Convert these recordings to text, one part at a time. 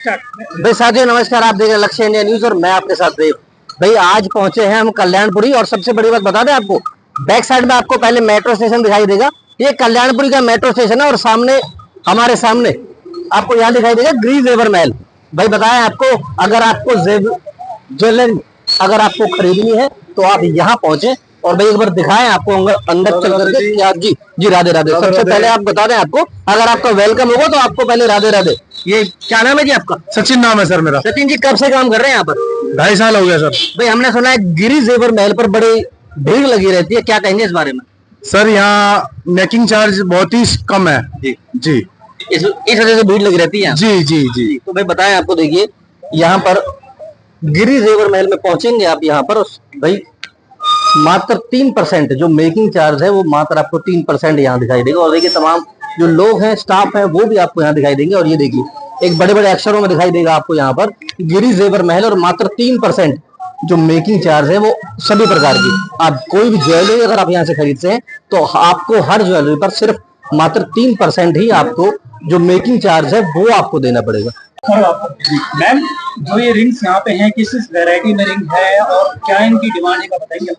भाई साथियों नमस्कार, आप देख रहे हैं लक्ष्य इंडिया न्यूज और मैं आपके साथ देव। भाई आज पहुंचे हैं हम कल्याणपुरी और सबसे बड़ी बात बता दें आपको, बैक साइड में आपको पहले मेट्रो स्टेशन दिखाई देगा। ये कल्याणपुरी का मेट्रो स्टेशन है और सामने हमारे सामने आपको यहाँ दिखाई देगा गिरी जेवर महल। भाई बताएं आपको, अगर आपको ज्वेलरी अगर आपको खरीदनी है तो आप यहाँ पहुंचे और भाई एक बार दिखाएं आपको अंदर चल करके क्या। जी जी राधे राधे। सबसे पहले आप बता दें आपको, अगर आपका वेलकम होगा तो आपको पहले राधे राधे। ये क्या नाम है जी आपका? सचिन नाम है सर मेरा। सचिन जी कब से काम कर रहे हैं यहाँ पर? 2.5 साल हो गया सर। भाई हमने सुना है गिरी जेवर महल पर बड़ी भीड़ लगी रहती है, क्या कहेंगे इस बारे में? सर यहाँ मेकिंग चार्ज बहुत ही कम है। जी जी इस वजह से भीड़ लगी रहती है। जी जी जी। तो भाई बताएं आपको, देखिए यहाँ पर गिरी जेवर महल में पहुंचेंगे आप यहाँ पर भाई मात्र 3% जो मेकिंग चार्ज है वो मात्र आपको 3% यहाँ दिखाई देगा। और देखिए तमाम जो लोग हैं, स्टाफ है, वो भी आपको यहाँ दिखाई देंगे। और ये देखिए एक बड़े बड़े अक्षरों में दिखाई देगा आपको यहाँ पर गिरी जेवर महल और मात्र 3% जो मेकिंग चार्ज है वो सभी प्रकार की। आप कोई भी ज्वेलरी अगर आप यहाँ से खरीदते हैं तो आपको हर ज्वेलरी पर सिर्फ मात्र 3% ही आपको जो मेकिंग चार्ज है वो आपको देना पड़ेगा। मैम जो ये रिंग्स यहाँ पे हैं, किस वैरायटी में रिंग है और क्या इनकी डिमांड है, बताएंगे?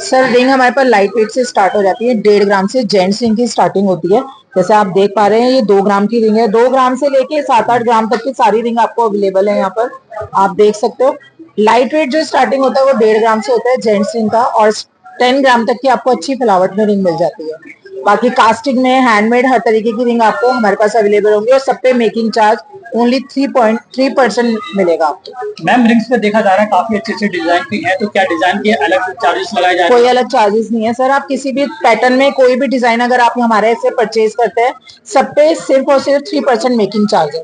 सर रिंग हमारे पास लाइट वेट से स्टार्ट हो जाती है, 1.5 ग्राम से जेंट्स रिंग की स्टार्टिंग होती है। जैसे आप देख पा रहे हैं ये 2 ग्राम की रिंग है। 2 ग्राम से लेके 7-8 ग्राम तक की सारी रिंग आपको अवेलेबल है यहाँ पर, आप देख सकते हो। लाइट वेट जो स्टार्टिंग होता है वो 1.5 ग्राम से होता है जेंट्स रिंग का, और 10 ग्राम तक की आपको अच्छी फ्लावट में रिंग मिल जाती है। बाकी कास्टिंग में हैंडमेड हर तरीके की रिंग आपको हमारे पास अवेलेबल होंगी और सब पे मेकिंग चार्ज ओनली 3.3% मिलेगा आपको। मैम रिंग्स पे देखा जा रहा है काफी अच्छे अच्छे डिजाइन भी है, तो क्या डिजाइन के अलग चार्जेस लगाए जा रहे हैं? कोई अलग चार्जेस नहीं है सर। आप किसी भी पैटर्न में कोई भी डिजाइन अगर आप हमारे से परचेज करते हैं, सब पे सिर्फ और सिर्फ 3% मेकिंग चार्ज है।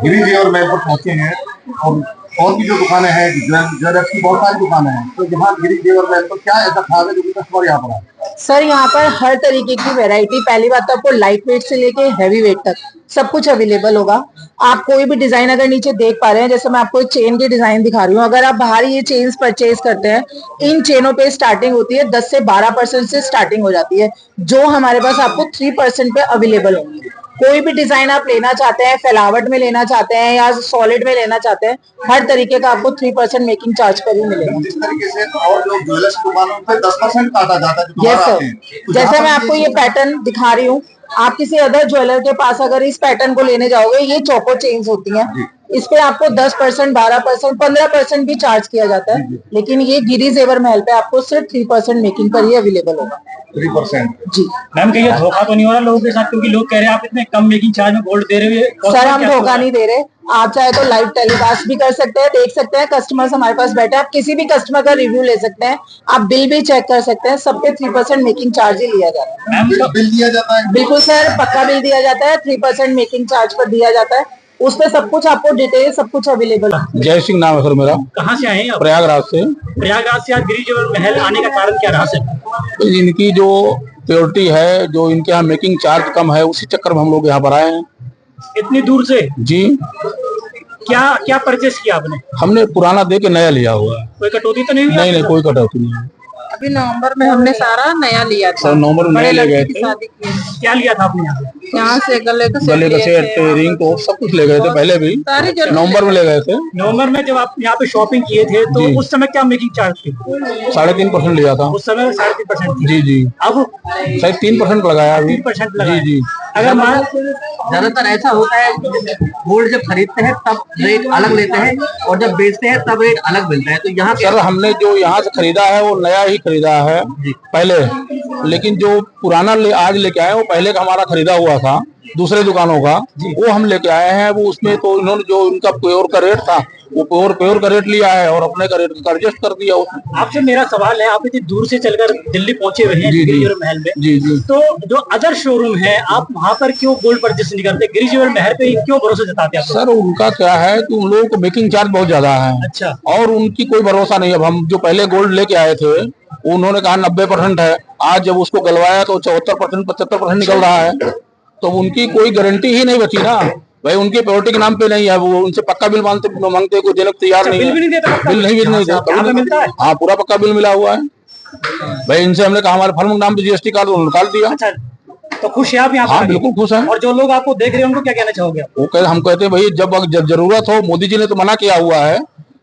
गिरी जेवर महल पर पहुंचे हैं और की जो दुकानें हैं, ज्वेलर्स की बहुत सारी दुकानें हैं, तो यहाँ गिरी जेवर महल पर क्या ऐसा खास है जो कस्टमर यहाँ पर आए? सर यहाँ पर हर तरीके की वैरायटी, पहली बात तो आपको लाइट वेट से लेके हैवी वेट तक सब कुछ अवेलेबल होगा। आप कोई भी डिजाइन अगर नीचे देख पा रहे हैं, जैसे मैं आपको चेन की डिजाइन दिखा रही हूँ, अगर आप बाहर ये चेन्स परचेज करते हैं, इन चेनों पे स्टार्टिंग होती है 10 से 12% से स्टार्टिंग हो जाती है, जो हमारे पास आपको 3% पे अवेलेबल होंगी। कोई भी डिजाइन आप लेना चाहते हैं, फैलावट में लेना चाहते हैं या सॉलिड में लेना चाहते हैं, हर तरीके का आपको 3% मेकिंग चार्ज पर ही मिलेगा। जिस तरीके से और जो ज्वेलर्स की दुकानों पे 10% काटा जाता है, यस सर। जैसे मैं आपको ये पैटर्न दिखा रही हूँ, आप किसी अदर ज्वेलर के पास अगर इस पैटर्न को लेने जाओगे, ये चौको चेन्स होती हैं, इस पे आपको 10%, 12%, 15% भी चार्ज किया जाता है, लेकिन ये गिरी जेवर महल पे आपको सिर्फ 3% मेकिंग पर ही अवेलेबल होगा। 3% जी मैम कहीं धोखा तो नहीं हो रहा लोगों के साथ, क्योंकि लोग कह रहे हैं आप इतने कम मेकिंग चार्ज में गोल्ड दे रहे हो? सर हम धोखा नहीं दे रहे। आप चाहे तो लाइव टेलीकास्ट भी कर सकते हैं, देख सकते हैं, कस्टमर्स हमारे पास बैठे हैं, आप किसी भी कस्टमर का रिव्यू ले सकते हैं, आप बिल भी चेक कर सकते हैं, सब पे 3% मेकिंग चार्ज ही लिया जाता है। बिल दिया जाता है? बिल्कुल सर, पक्का बिल दिया जाता है, 3% मेकिंग चार्ज पर दिया जाता है, उस पे सब कुछ आपको डिटेल सब कुछ अवेलेबल है। जय सिंह नाम है सर मेरा। कहाँ से आए हैं आप? प्रयागराज से। प्रयागराज से आज गिरी जेवर महल आने का कारण क्या रहा सर? इनकी जो प्योरिटी है, जो इनके यहाँ मेकिंग चार्ज कम है, उसी चक्कर में हम लोग यहाँ पर आए हैं। इतनी दूर से? जी। क्या क्या परचेस किया आपने? हमने पुराना दे के नया लिया हुआ है। कोई कटौती तो नहीं हुई? नहीं, कोई कटौती नहीं है। अभी नवंबर में हमने सारा नया लिया था। सर नवंबर में नया ले गए थे। क्या लिया था आपने यहाँ से गले का सेट, रिंग तो सब कुछ ले गए थे पहले भी, नवंबर में ले गए थे। नवंबर में जब आप यहाँ पे शॉपिंग किए थे तो उस समय क्या मेकिंग चार्ज थी? 3.5% लिया था उस समय। 3.5%? जी जी। अब शायद 3% लगाया अभी। 3% लगाया। जी जी। अगर मान ज्यादातर ऐसा होता है गोल्ड जब खरीदते हैं तब रेट अलग लेते हैं और जब बेचते हैं तब रेट अलग मिलता है, तो यहाँ सर हमने जो यहाँ से खरीदा है वो नया ही खरीदा है पहले, लेकिन जो पुराना आज लेके आए वो पहले का हमारा खरीदा हुआ था दूसरे दुकानों का, वो हम लेके आए हैं। वो उसमें तो इन्होंने जो इनका प्योर का रेट था वो प्योर का रेट लिया है और अपने का रेट एडजस्ट कर दिया उसमें। आपसे मेरा सवाल है, आप इतनी दूर से चलकर दिल्ली पहुंचे हुए हैं गिरी जेवर महल में, जी जी, तो जो अदर शोरूम है आप वहाँ पर क्यों गोल्ड परचेस नहीं करते? गिरी जेवर महल पे क्यों भरोसा जताते हैं? सर उनका क्या है कि उन लोगों को मेकिंग चार्ज बहुत ज्यादा है। अच्छा। और उनकी कोई भरोसा नहीं। अब हम जो पहले गोल्ड लेके आए थे उन्होंने कहा 90% है, आज जब उसको गलवाया तो 74%, 75% निकल रहा है, तो उनकी कोई गारंटी ही नहीं बची ना भाई। उनके प्योरिटी के नाम पे नहीं है, वो उनसे पक्का बिल मांगते कोई देने को तैयार नहीं है। बिल नहीं देता? हाँ पूरा पक्का बिल मिला हुआ है भाई। इनसे हमने कहा हमारे फर्म के नाम पे GST कार्ड निकाल दिया। अच्छा, तो खुश है आप यहाँ हाँ पर? बिल्कुल खुश हैं। और जो लोग आपको देख रहे हैं उनको क्या कहना चाहोगे आप? हम कहते हैं भाई जब जरूरत हो, मोदी जी ने तो मना किया हुआ है,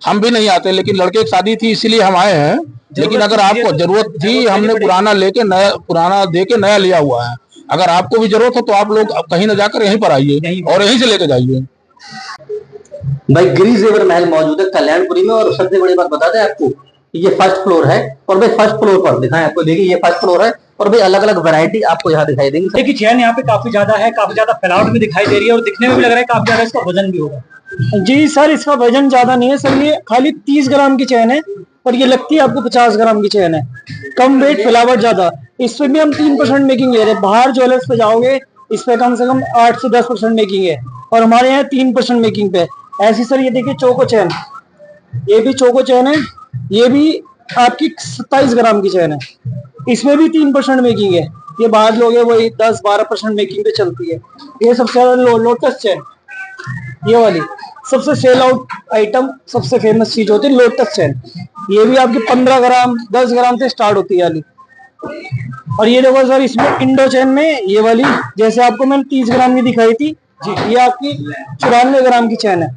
हम भी नहीं आते, लेकिन लड़के की शादी थी इसीलिए हम आए हैं। लेकिन अगर आपको जरूरत थी, हमने पुराना दे के नया लिया हुआ है। अगर आपको भी जरूरत हो तो आप लोग कहीं न जाकर यहीं पर आइए और यहीं से लेके जाइए। भाई गिरी जेवर महल मौजूद है कल्याणपुरी में, और सबसे बड़ी बात बता दें आपको, ये फर्स्ट फ्लोर है। और भाई फर्स्ट फ्लोर पर दिखाएं आपको, देखिए ये फर्स्ट फ्लोर है, और भाई अलग अलग वैरायटी आपको यहाँ दिखाई देंगी। देखिए चैन यहाँ पे काफी ज्यादा है, काफी ज्यादा फैलावट भी दिखाई दे रही है और दिखने में भी लग रहा है काफी ज्यादा इसका वजन भी होगा। जी सर, इसका वजन ज्यादा नहीं है सर, ये खाली 30 ग्राम की चैन है, और ये लगती है आपको 50 ग्राम की चैन है। कम वेट, फैलावट ज्यादा। इस पे भी हम 3% मेकिंग ले रहे हैं। बाहर ज्वेलर्स पे जाओगे इस पे कम से कम 8 से 10% मेकिंग है, और हमारे यहाँ 3% मेकिंग पे। ऐसी सर ये देखिए चोको चैन, ये भी चोको चैन है, ये भी आपकी 27 ग्राम की चैन है, इसमें भी 3% मेकिंग है। ये बाहर लोग है वही 10-12% मेकिंग पे चलती है। ये सबसे ज्यादा लोटस चैन, ये वाली सबसे सेल आउट आइटम, सबसे फेमस चीज होती है लोटस चैन। ये भी आपकी 15 ग्राम 10 ग्राम से स्टार्ट होती है वाली। और ये देखो सर, इसमें इंडो चैन में ये वाली, जैसे आपको मैंने 30 ग्राम की दिखाई थी जी, ये आपकी 94 ग्राम की चैन है।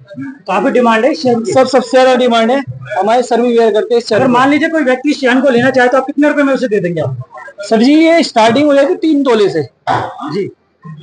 काफी डिमांड है सबसे ज्यादा डिमांड है, हमारे सर भी वेयर करते हैं इस चैन। अगर मान लीजिए कोई व्यक्ति इस चैन को लेना चाहे तो आप कितने रुपए में उसे दे देंगे आप? सर जी ये स्टार्टिंग हो जाएगी 3 तोले से जी,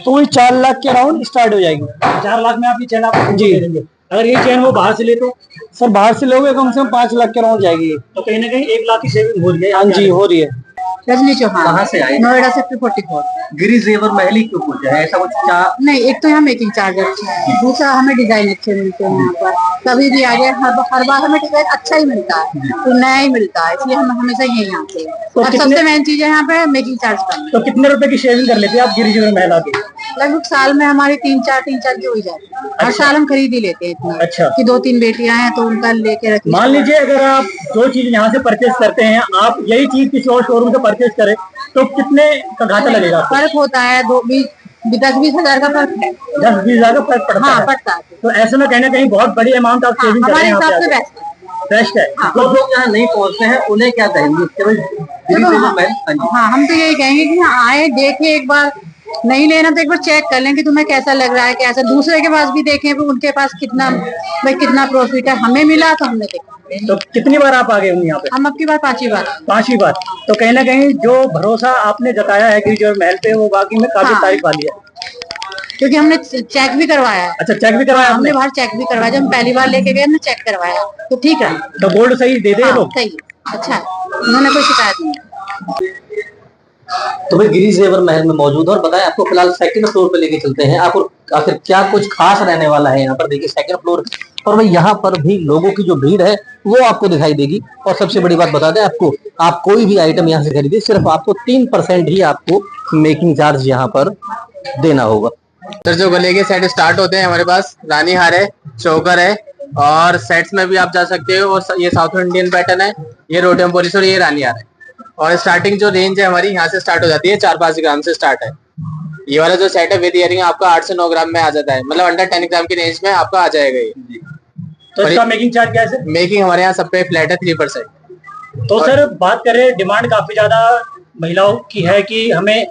तो वही 4 लाख के अराउंड स्टार्ट हो जाएगी। 4 लाख में आप ये चैन आप जी दे देंगे। अगर ये चैन वो बाहर से ले तो सर बाहर से लोगे कम से कम 5 लाख के अराउंड जाएगी। तो कहीं ना कहीं 1 लाख की सेविंग हो रही है। हाँ जी हो रही है। रजनी चौहान, कहाँ से आए? नोएडा सेक्टर 44। गिरी जेवर महल ही क्यों पूछा है, ऐसा कुछ क्या? नहीं, एक तो यहाँ मेकिंग चार्ज अच्छा है, दूसरा हमें डिजाइन अच्छे मिलते हैं यहाँ पर। कभी भी आ जाए, हर बार हमें डिजाइन अच्छा ही मिलता है, तो नया ही मिलता है, इसलिए हम हमेशा यही आते हैं। और सबसे मेन चीज है यहाँ पे मेकिंग चार्ज कम है। तो कितने रुपए की शेविंग कर लेते हैं आप गिरी जेवर महल आके? लगभग साल में हमारी 3-4 की हो जाती है। हर साल हम खरीद ही लेते हैं इतना, अच्छा। कि 2-3 बेटियां हैं तो उनका लेके रखिए। मान लीजिए अगर आप जो चीज यहाँ से परचेज करते हैं, आप यही चीज किसी और शोरूम से परचेज करें तो कितने का घाटा लगेगा? फर्क होता है, 10-20 हजार का फर्क है। 10-20 हजार का फर्क पड़ता हाँ है। पड़ता है। तो ऐसे में कहीं ना कहीं बहुत बड़ी अमाउंट आप सेविंग कर रहे हमारे हैं। हिसाब से बेस्ट है। बेस्ट है। जो लोग यहाँ नहीं पहुँचते हैं उन्हें क्या कहेंगे कि भाई गिरी जेवर महल? हाँ जी। हाँ, हम तो यही कहेंगे कि यहाँ आए, देखे एक बार, नहीं लेना तो एक बार चेक कर लें कि तुम्हें कैसा लग रहा है, कैसा दूसरे के पास भी देखें उनके पास कितना प्रॉफिट है। हमें मिला तो हमने देखा। तो कितनी बार आप आ गए होंगे यहाँ पे? हम अब की बार 5वीं बार। 5वीं बार। तो कहीं ना कहीं जो भरोसा आपने जताया है गिरी जेवर महल पे, वो वाकई में काफी तारीफ वाली है। क्योंकि हमने चेक भी करवाया है। अच्छा, चेक भी करवाया हमने आपने? बाहर चेक भी करवाया, जब हम पहली बार लेके गए हमने चेक करवाया तो ठीक है। तो गोल्ड सही दे दे लोग? सही है, अच्छा है, उन्होंने कोई शिकायत नहीं। तो भाई गिरी जेवर महल में मौजूद है, और बताएं आपको फिलहाल सेकंड फ्लोर पे लेके चलते हैं आपको, आखिर क्या कुछ खास रहने वाला है यहाँ पर। देखिए सेकंड फ्लोर, और भाई यहाँ पर भी लोगों की जो भीड़ है वो आपको दिखाई देगी। और सबसे बड़ी बात बता दें आपको, आप कोई भी आइटम यहाँ से खरीदे सिर्फ आपको 3% ही आपको मेकिंग चार्ज यहाँ पर देना होगा। सर जो गले के सेट स्टार्ट होते हैं हमारे पास, रानी हार है, चोकर है, और सेट्स में भी आप जा सकते हो। और ये साउथ इंडियन पैटर्न है, ये रोडियम पॉलिश और ये रानी हार है। और स्टार्टिंग जो रेंज है हमारी यहाँ से स्टार्ट हो जाती है, 4-5 ग्राम से स्टार्ट है। ये वाला जो सेट है विद इयरिंग आपका 8 से 9 ग्राम में आ जाता है, मतलब अंडर 10 ग्राम की रेंज में आपका आ जाएगा ये। तो इसका मेकिंग चार्ज क्या है सर? मेकिंग हमारे यहाँ सब पे फ्लैट है 3%। तो सर बात करें, डिमांड काफी ज्यादा महिलाओं की है कि हमें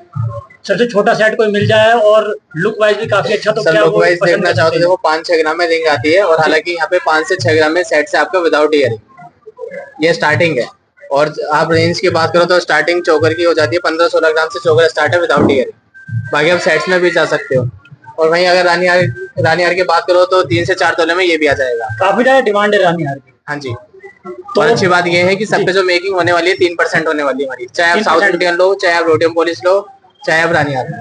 सबसे छोटा सेट कोई मिल जाए और लुक वाइज भी काफी अच्छा। तो सर क्या लुक वो वाइज पसंद देखना कर चाहो तो सकते हैं? देखो 5-6 ग्राम में रिंग आती है, और हालांकि यहाँ पे 5 से 6 ग्राम में सेट से आपका विदाउट इयरिंग ये स्टार्टिंग है। और आप रेंज की बात करो तो स्टार्टिंग चोकर की हो जाती है 15-16 ग्राम से चोकर स्टार्ट है विदाउट इयरिंग। बाकी आप सेट्स में भी जा सकते हो। और वहीं अगर रानी हार की बात करो तो 3 से 4 तोले में ये भी आ जाएगा। काफी ज्यादा डिमांड है रानी हार की। हाँ जी। और अच्छी बात ये है कि सब पे जो मेकिंग होने वाली है 3% होने वाली है हमारी, चाहे आप साउथ इंडियन लो, चाहे आप रोडियम पॉलिश लो, चाहे आप रानी हार लो।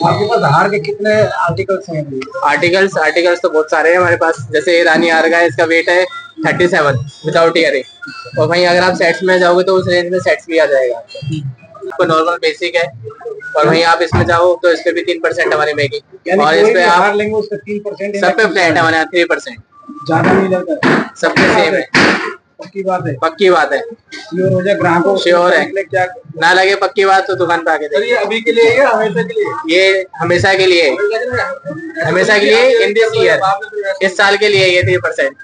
आपके पास हार के कितने आर्टिकल्स हैं? आर्टिकल्स तो बहुत सारे हैं हमारे पास। जैसे ये रानी हार का है, इसका वेट है 37 विदाउट इयरिंग। और वहीं अगर आप सेट्स में जाओगे तो उस रेंज में सेट्स भी आ जाएगा आपको। नॉर्मल बेसिक है, और वहीं आप इसमें जाओ तो इस पे भी 3% हमारी मेकिंग। और इस पे आप लेंगे उसका 3% सब पे फ्लैट है हमारे यहाँ 3%, ज्यादा नहीं लगता। सब पे सेम है। पक्की बात है? पक्की बात है, श्योर हो जाए ग्राहकों श्योर है। क्या ना लगे पक्की बात तो दुकान पे आके देखिए। ये अभी के लिए है या हमेशा के लिए? ये हमेशा के लिए, हमेशा के लिए, इन दिस ईयर, इस साल के लिए ये 3%।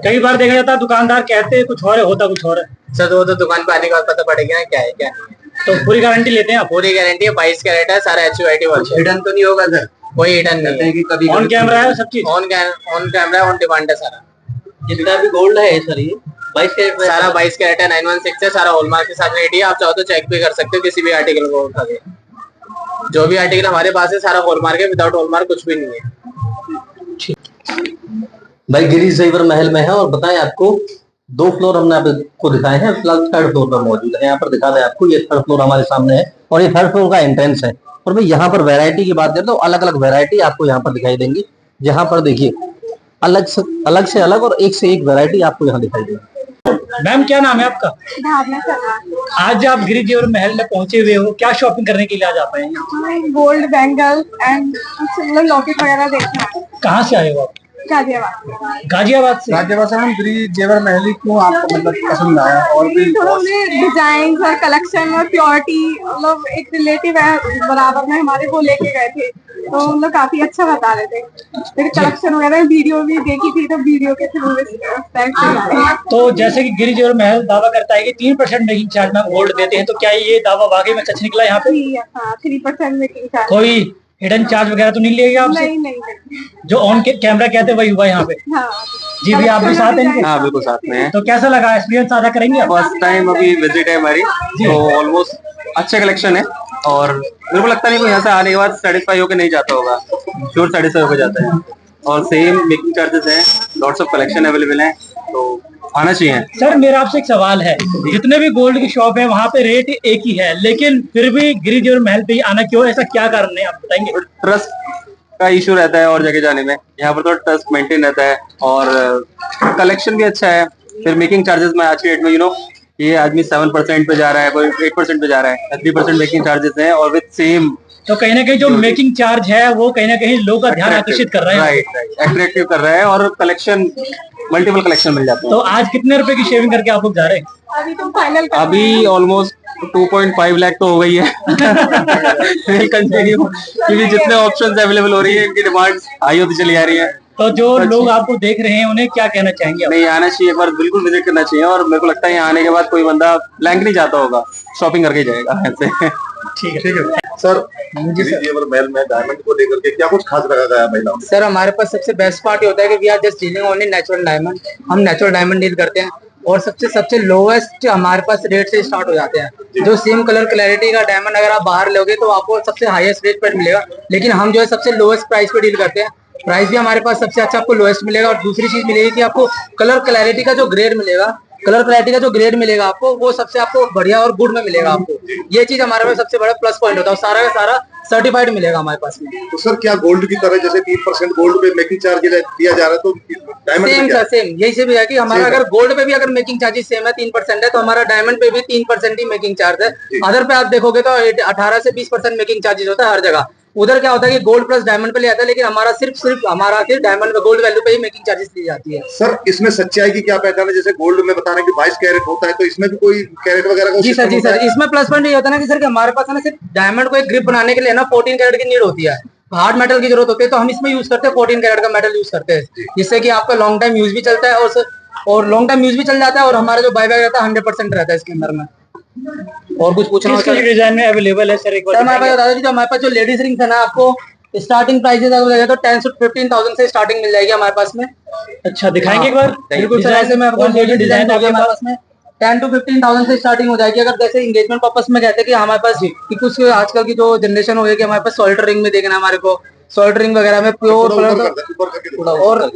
कई बार देखा जाता है दुकानदार कहते हैं कुछ और है, होता कुछ और है। सर वो तो दुकान पे आने के बाद पता पड़ेगा ना क्या है क्या नहीं है। तो पूरी गारंटी लेते हैं आप? पूरी गारंटी है, 22 कैरेट है, सारा HUID वर्क है। हिडन तो नहीं होगा सर? कोई हिडन नहीं है, कभी ऑन कैमरा है सब चीज? ऑन कैमरा, ऑन डिमांड है सारा। जितना भी गोल्ड है सर ये 22 कैरेट में सारा 22 कैरेट है, 916 है, सारा हॉलमार्क के साथ रेडी है। आप चाहो तो चेक भी कर सकते हो किसी भी आर्टिकल को उठा के। जो भी आर्टिकल हमारे पास है सारा हॉलमार्क है, विदाउट हॉलमार्क कुछ भी नहीं है। भाई गिरी जेवर महल में है। और बताएं आपको 2 फ्लोर हमने आपको दिखाए हैं, फिलहाल 3rd फ्लोर पर मौजूद है। यहाँ पर दिखा दें आपको, ये 3rd फ्लोर हमारे सामने है और ये 3rd फ्लोर का एंट्रेंस है। और भाई यहाँ पर वैरायटी की बात करें तो अलग अलग वैरायटी आपको यहाँ पर दिखाई देंगी। जहाँ पर देखिए अलग से अलग और एक से एक वैरायटी आपको यहाँ दिखाई देगी। मैम क्या नाम है आपका? भावना शर्मा। आज आप गिरी जेवर महल में पहुंचे हुए हो, क्या शॉपिंग करने के लिए आज आप आए हैं? गोल्ड बैंगल्स एंड लॉकेट वगैरह देखना है। कहाँ से आए हो आप? गाजियाबाद। गाजियाबाद से? गाजियाबाद से। हम गिरी जेवर महल क्यों आपको मतलब पसंद आया? और भी थोड़ा डिजाइन और कलेक्शन और प्योरिटी, मतलब एक रिलेटिव है बराबर में हमारे, वो लेके गए थे तो हम लोग काफी अच्छा बता रहे थे। फिर कलेक्शन वगैरह वीडियो भी देखी थी तो वीडियो के थ्रू तो जैसे कि गिरी जेवर महल दावा करता है कि 3% मेकिंग चार्ज में गोल्ड देते हैं, तो क्या ये दावा वाकई में सच निकला यहाँ पे? 3% मेकिंग चार्ज। कोई हिडन चार्ज वगैरह तो नहीं लिएगा आपसे? नहीं। जो ऑन कैमरा कहते हैं वही हुआ यहाँ पे? हाँ जी भी, आप भी साथ हैं? हाँ बिल्कुल साथ में है। तो कैसा लगा, एक्सपीरियंस साझा करेंगे आप? फर्स्ट टाइम अभी विजिट है हमारी, तो ऑलमोस्ट अच्छे कलेक्शन है और मेरे को लगता नहीं कोई यहाँ से आने के बाद सेटिस्फाई होकर नहीं जाता होगा, श्योर सेटिस्फाई होकर जाता है। और सेम मेकिंग चार्जेस हैं, लॉट्स ऑफ कलेक्शन अवेलेबल है, तो आना चाहिए। सर मेरा आपसे एक सवाल है, जितने भी गोल्ड की शॉप है वहाँ पे रेट एक ही है, लेकिन फिर भी गिरी जेवर महल पे ही आना क्यों, ऐसा क्या कारण है आप बताएंगे? ट्रस्ट का इशू रहता है और जगह जाने में, यहाँ पर तो ट्रस्ट मेंटेन रहता है और कलेक्शन भी अच्छा है। फिर मेकिंग चार्जेस में आज के डेट में ये आदमी 7% पे जा रहा है, कोई 8% पे जा रहा है, 3% मेकिंग चार्जेस है और विद सेम। तो कहीं ना कहीं जो मेकिंग चार्ज है वो कहीं ना कहीं लोगों का ध्यान आकर्षित कर रहा है। राइट, अट्रैक्टिव कर रहा है और कलेक्शन, मल्टीपल कलेक्शन मिल जाते हैं। तो आज कितने रुपए की शेविंग करके आप लोग जा रहे हैं? अभी तो फाइनल अभी ऑलमोस्ट 2.5 लाख तो हो गई है। कंटिन्यू, क्योंकि जितने ऑप्शंस अवेलेबल हो रही है इनकी डिमांड हाई होती चली जा रही है। तो जो लोग आपको देख रहे हैं उन्हें क्या कहना चाहेंगे? नहीं, आना चाहिए, एक बार बिल्कुल विजिट करना चाहिए। और मेरे को लगता है यहाँ आने के बाद कोई बंदा ब्लैंक नहीं जाता होगा, शॉपिंग करके जाएगा ऐसे। ठीक है सर, गिरी जेवर महल में डायमंड को लेकर के क्या कुछ खास रखा गया है महिलाओं? सर हमारे पास सबसे बेस्ट पार्ट ये होता है कि we are just dealing only natural diamond. हम नेचुरल डायमंड डील करते हैं और सबसे लोवेस्ट हमारे पास रेट से स्टार्ट हो जाते हैं। जो सेम कलर क्लैरिटी का डायमंड अगर आप बाहर लोगे तो आपको सबसे हाईएस्ट रेट पर मिलेगा, लेकिन हम जो है सबसे लोवेस्ट प्राइस पे डील करते हैं। प्राइस भी हमारे पास सबसे अच्छा आपको लोएस्ट मिलेगा और दूसरी चीज मिलेगी कि आपको कलर क्लैरिटी का जो ग्रेड मिलेगा आपको वो सबसे आपको बढ़िया और गुड में मिलेगा आपको। ये चीज हमारे पास सबसे बड़ा प्लस पॉइंट होता है, सारा का सारा सर्टिफाइड मिलेगा हमारे पास में। तो सर क्या गोल्ड की तरह जैसे 3% गोल्ड पे मेकिंग चार्ज दिया जा रहा है, तो डायमंड सेम सर सेम यही से भी है कि हमारा अगर गोल्ड पे भी अगर मेकिंग चार्जेस सेम है 3% है, तो हमारा डायमंड पे भी 3% ही मेकिंग चार्ज है। अदर पे आप देखोगे तो 18 से 20% मेकिंग चार्जेस होता है हर जगह। उधर क्या होता है कि गोल्ड प्लस डायमंड पे ले आता है, लेकिन हमारा सिर्फ डायमंड पे गोल्ड वैल्यू पे ही मेकिंग चार्जेस दी जाती है। सर इसमें सच्चाई की क्या पहचान है? जैसे गोल्ड में बता रहे हैं कि 22 कैरेट होता है, तो इसमें भी कोई कैरेट वगैरह का जी सर इसमें प्लस पॉइंट ये होता है ना कि सर कि हमारे पास है ना सिर्फ डायमंड को एक ग्रिप बनाने के लिए ना 14 कैरेट की नीड होती है, हार्ड मेटल की जरूरत होती है, तो हम इसमें यूज करते हैं 14 कैरेट का मेटल यूज करते हैं, जिससे कि आपका लॉन्ग टाइम यूज भी चलता है और लॉन्ग टाइम यूज भी चल जाता है और हमारा जो बायबैक रहता है 100% रहता है इसके अंदर में। और कुछ पूछना किस डिजाइन में अवेलेबल है सर? एक बार हमारे पास दादाजी, जो हमारे पास जो लेडीज रिंग्स है ना, आपको स्टार्टिंग प्राइसेस अगर तो 10 से 15,000 से स्टार्टिंग मिल जाएगी हमारे पास में। अच्छा दिखाएंगे एक बार? बिल्कुल सर, ऐसे में आपको लेडीज डिजाइन हो गया हमारे पास में 10 to 15,000 से स्टार्टिंग हो जाएगी। अगर जैसे एंगेजमेंट पर्पस में कहते हैं कि हमारे पास कि कुछ आजकल की जो जनरेशन हो गई कि हमारे पास सोल्डर रिंग में देखना, हमारे को सोल्डर रिंग वगैरह में प्योर और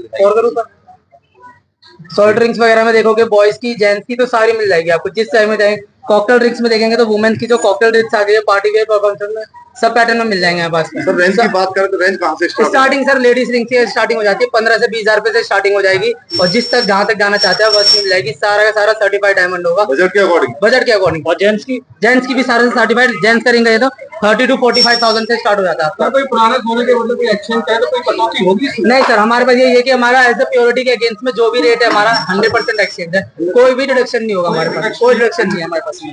सोल्डर रिंग्स वगैरह में देखोगे बॉयज की जेंट्स की तो सारी मिल जाएगी आपको, जिस टाइम में जाएंगे। कॉकटेल रिंग्स में देखेंगे तो वुमेन्स की जो कॉकटेल रिंग्स आ गई है पार्टी वेयर फंक्शन में सब पैटर्न में मिल जाएंगे हमारे पास। सर रेंज की बात करें तो रेंज कहाँ से स्टार्टिंग सर लेडीज रिंग से स्टार्टिंग हो जाती है 15 से 20,000 रुपए से स्टार्टिंग हो जाएगी और जिस तक जहाँ तक जाना चाहते हैं बस मिल जाएगी। सारा का सारा सर्टिफाइड डायमंड होगा बजट के अकॉर्डिंग। और जेंट्स की भी सारे सर्टिफाइड जेंट्स करेंगे तो 30 to 45,000 से स्टार्ट हो जाता है आपका। कोई पुराना सोने के मतलब कोई एक्सचेंज है तो कोई कटौती होगी? नहीं सर, हमारे पास ये है कि हमारा एज ए प्योरिटी के अगेंस्ट में जो भी रेट है हमारा 100% एक्सचेंज है, कोई भी डिडक्शन नहीं होगा हमारे पास, कोई डिडक्शन नहीं है हमारे पास में।